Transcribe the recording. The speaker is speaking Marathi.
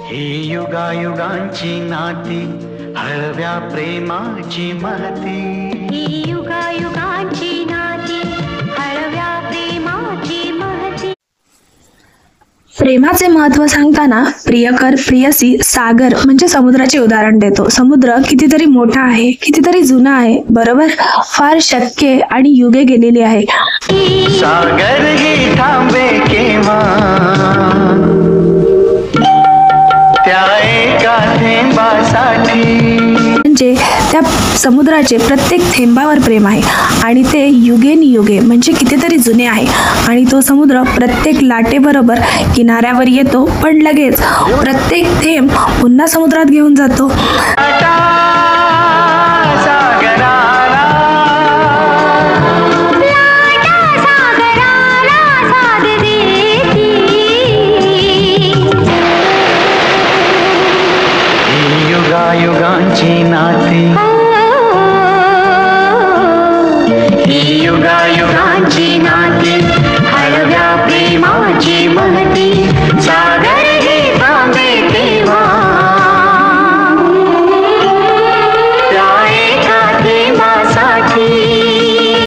ही युगायुगांची नाती हळव्या प्रेमाची महती. ही युगायुगांची नाती हळव्या प्रेमाची महती. प्रेमाचे महत्त्व सांगताना प्रियकर प्रियसी सागर म्हणजे समुद्राचे उदाहरण देतो. समुद्र कितीतरी मोठा आहे, कितीतरी जुना आहे, बरोबर? फार शतके आणि युगे गेलेली आहे. सागर ही थांबे केव्हा त्या एका थेंबासाठी. म्हणजे त्या समुद्राचे प्रत्येक थेंबावर प्रेम आहे आणि ते युगेनियुगे म्हणजे कितीतरी जुने आहे. आणि तो समुद्र प्रत्येक लाटेबरोबर किनाऱ्यावर येतो, पण लगेच प्रत्येक थेंब पुन्हा समुद्रात घेऊन जातो. युगायुगांची नाती